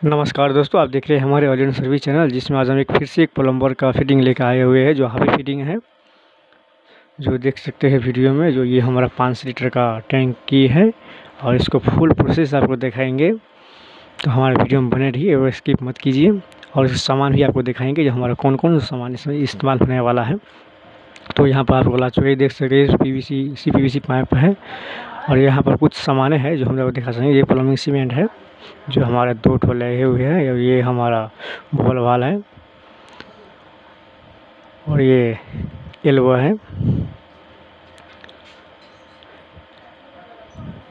नमस्कार दोस्तों, आप देख रहे हैं हमारे ऑडियंस सर्विस चैनल, जिसमें आज हम फिर से एक प्लम्बर का फिटिंग लेकर आए हुए हैं। जो हाई फिटिंग है, जो देख सकते हैं वीडियो में। जो ये हमारा 5 लीटर का टैंकी है और इसको फुल प्रोसेस आपको दिखाएंगे। तो हमारे वीडियो में बने रहिए और स्किप मत कीजिए। और इस सामान भी आपको दिखाएंगे जो हमारा कौन कौन सा सामान इसमें इस्तेमाल होने वाला है। तो यहाँ पर आप ला चुके देख सकते हैं PVC पाइप है। और यहाँ पर कुछ सामान है जो हम लोग दिखा सकेंगे। ये प्लम्बिंग सीमेंट है जो हमारे 2 ठो लगे हुए हैं। और ये हमारा भोल वाल है और ये एल्बो है।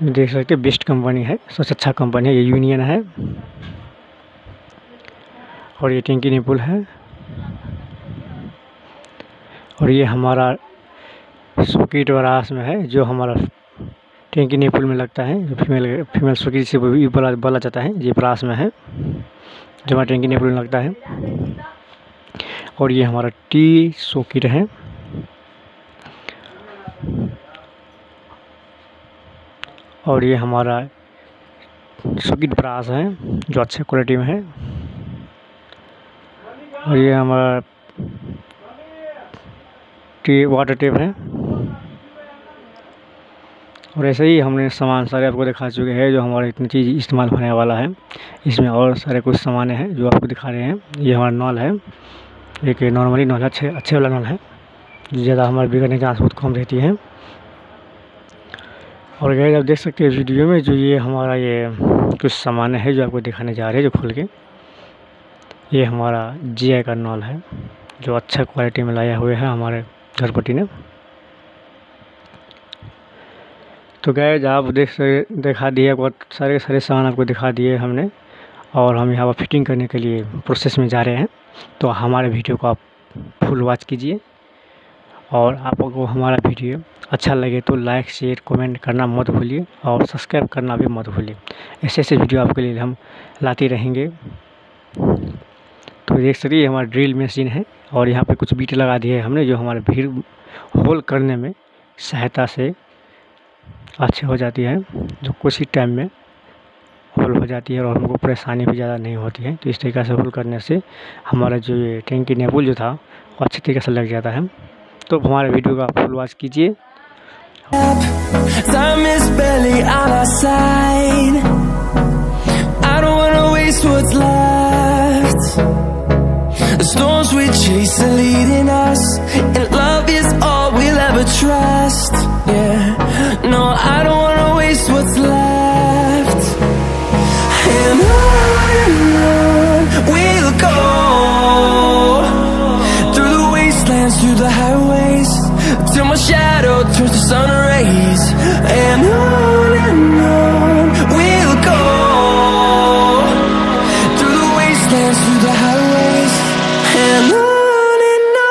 देख सकते हैं बेस्ट कंपनी है, सबसे अच्छा कंपनी है। ये यूनियन है और ये टैंकी निपुल है। और ये हमारा सॉकेट और आस में है जो हमारा टैंकी निपुल में लगता है। जो फीमेल सॉकेट से भी बोला जाता है। ये ब्रास में है जो हमारा टैंकी निपुल में लगता है। और ये हमारा टी सॉकेट है। और ये हमारा सॉकेट ब्रास है जो अच्छे क्वालिटी में है। और ये हमारा वाटर टेप है। और ऐसे ही हमने सामान सारे आपको दिखा चुके हैं जो हमारा इतनी चीज़ इस्तेमाल होने वाला है। इसमें और सारे कुछ सामान हैं जो आपको दिखा रहे हैं। ये हमारा नल है, एक नॉर्मली नल है, अच्छे वाला नल है। ज़्यादा हमारे बिगड़ने की चांस बहुत कम रहती है। और गाइस आप देख सकते हैं वीडियो में जो ये हमारा ये कुछ सामान है जो आपको दिखाने जा रहे हैं। जो खोल के ये हमारा GI का नल है जो अच्छा क्वालिटी में लाया हुए है हमारे झरपट्टी ने। तो गाइस आप दिखा दिए, बहुत सारे सामान आपको दिखा दिए हमने। और हम यहाँ पर फिटिंग करने के लिए प्रोसेस में जा रहे हैं। तो हमारे वीडियो को आप फुल वॉच कीजिए। और आपको हमारा वीडियो अच्छा लगे तो लाइक शेयर कमेंट करना मत भूलिए और सब्सक्राइब करना भी मत भूलिए। ऐसे वीडियो आपके लिए हम लाते रहेंगे। तो देख सकते हैं हमारा ड्रिल मशीन है और यहाँ पे कुछ बीट लगा दिए हमने जो हमारे भीड़ होल करने में सहायता से अच्छी हो जाती है। जो कुछ ही टाइम में होल हो जाती है और हमको परेशानी भी ज़्यादा नहीं होती है। तो इस तरीक़े से होल करने से हमारा जो ये टैंकी नेबुल जो था वो अच्छी तरीके से लग जाता है। तो हमारे वीडियो का फुल वॉच कीजिए। Time is barely on our side. I don't wanna waste what's left. The storms we chase are leading us, and love is all we'll ever trust. Yeah, no, I don't wanna waste what's left. And on we'll go, through the wastelands, through the highways, till my shadow turns to sun rays. And on we'll go, through the wastelands, through the highways, and on we'll go.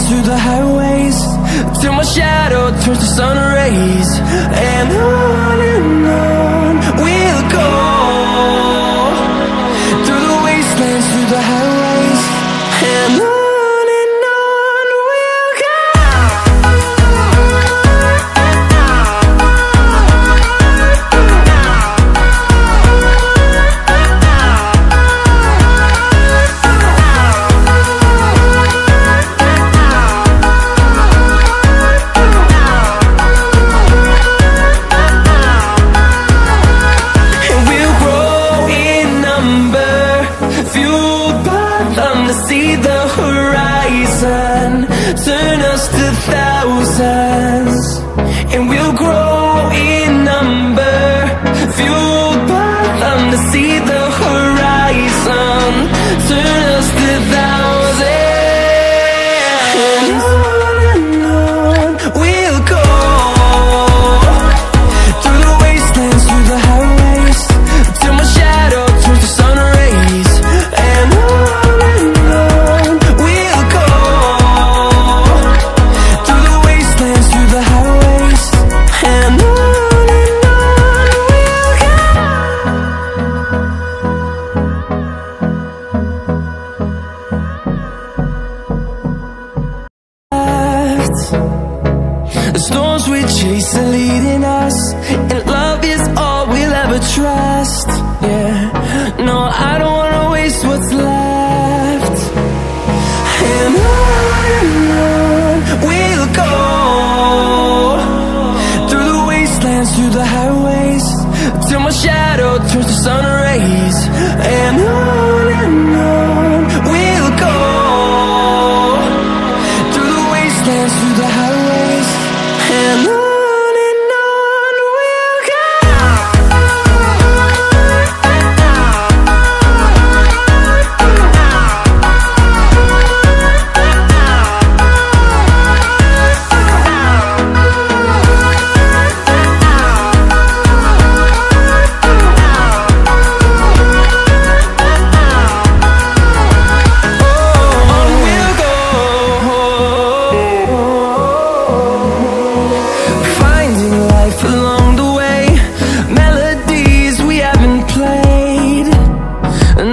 Through the highways, till my shadow turns to sun rays. And on we'll go, through the wastelands, through the highways, and on we'll go. horizon, turn us to thousands, and we'll grow in number, fueled by them to see the horizon, turn us to thousands, and on we'll go, through the wastelands, through the highways, till my shadow turns to sun rays, and on we'll go, through the wastelands, through the highways, and on we'll go. The storms we chase are leading us, and love is all we'll ever trust. Yeah, no, I don't wanna waste what's left. And on we'll go, through the wastelands, through the highways, till my shadow turns to sun rays. And on we'll go, through the wastelands, through the highways, and on we'll go. Finding life along the way, melodies we haven't played.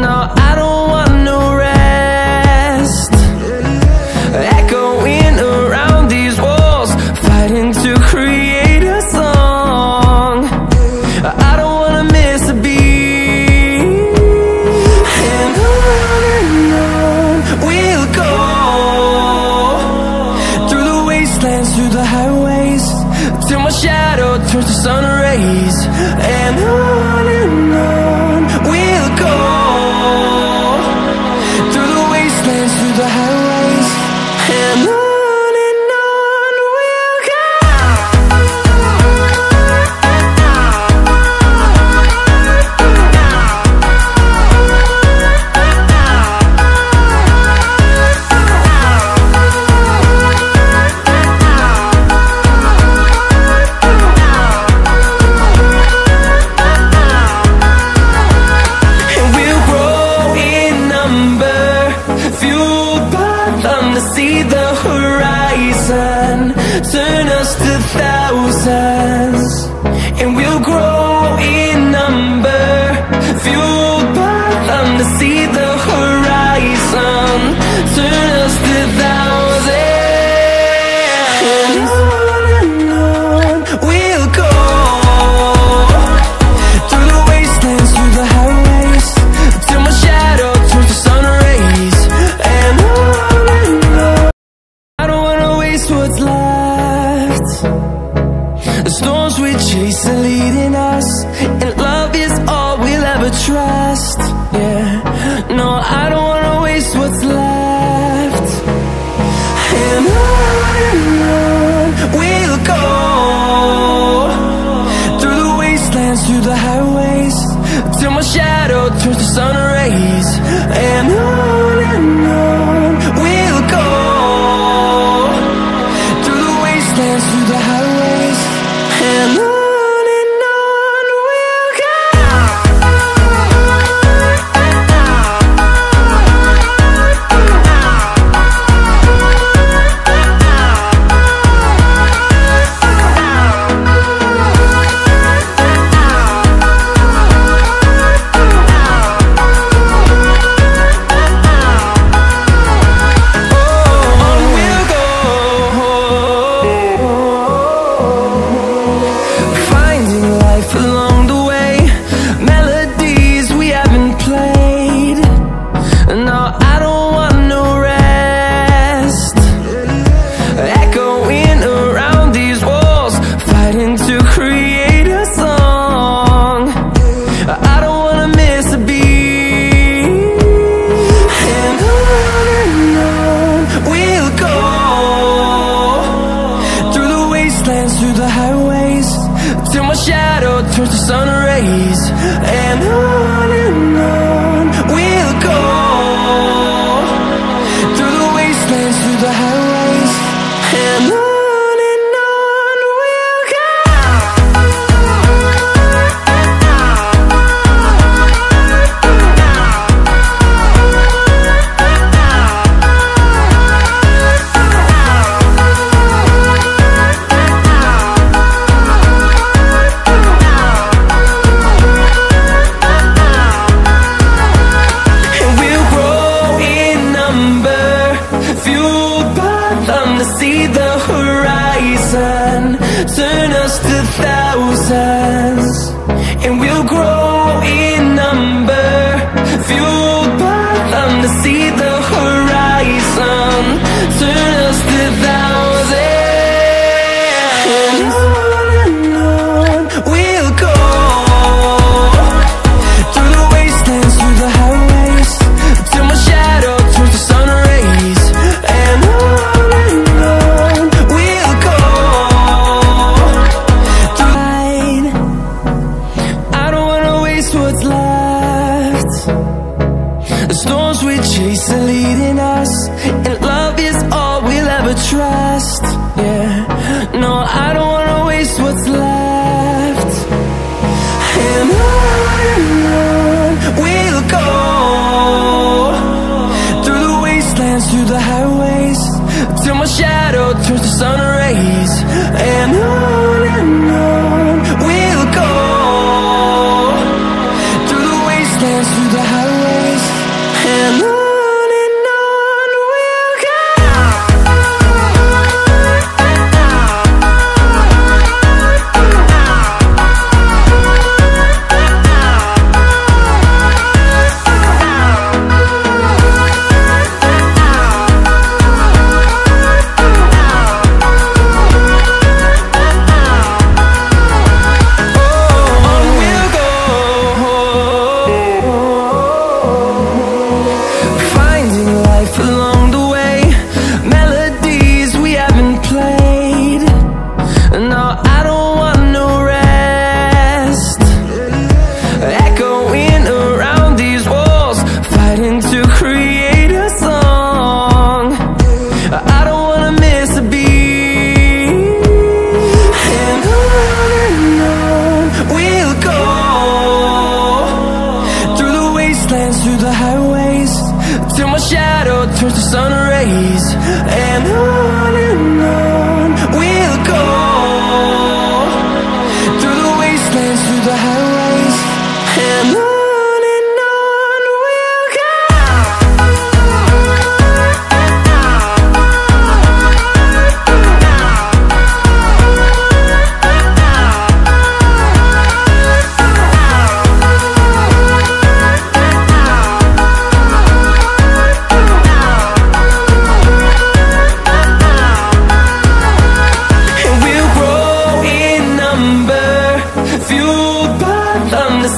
No, I don't want no rest. Echoing around these walls, fighting to create a song. I don't wanna miss a beat. And on we'll go, through the wastelands, through the highways, till my shadow turns to sun rays. And on we'll go, through the wastelands, through the highways, and on we'll go. And we'll grow in number, fueled by them to see the horizon, turn us to thousands, and we'll grow in number, fueled by them to see the horizon, turn us to thousands, and on we'll go, through the wastelands, through the highways, till my shadow turns to sun rays. And on I don't till my shadow turns to sun rays. And on we'll go, through the wastelands, through the highways. And on we'll go. Turn us to thousands, and we'll grow in number, fueled by them to see the horizon. Turn us to thousands, and on we'll go, through the wastelands, through the highways, till my shadow turns to sun rays. And on we'll go. What's left? The storms we chase are leading us, and love is all we'll ever trust. Yeah, no, I don't wanna waste what's left. And on we'll go, through the wastelands, through the highways, till my shadow turns to sun rays. And on we'll go, through the highways. And on we'll go. Through the highways, till my shadow turns to sun rays. And on we'll go, through the wastelands, through the highways. And on we'll go.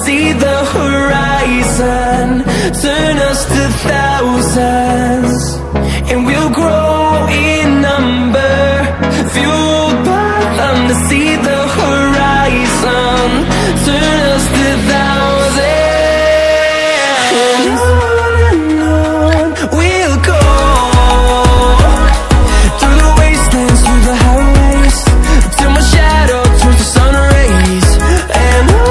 See the horizon, turn us to thousands, and we'll grow in number, fueled by them to see the horizon. Turn us to thousands, and on we'll go, through the wastelands, through the highways, till my shadow turns to sun rays. And on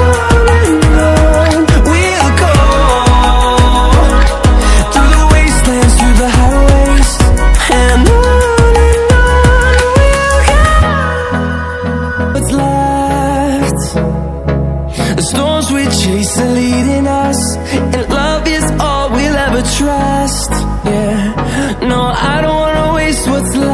are leading us, and love is all we'll ever trust. Yeah, no, I don't wanna waste what's left.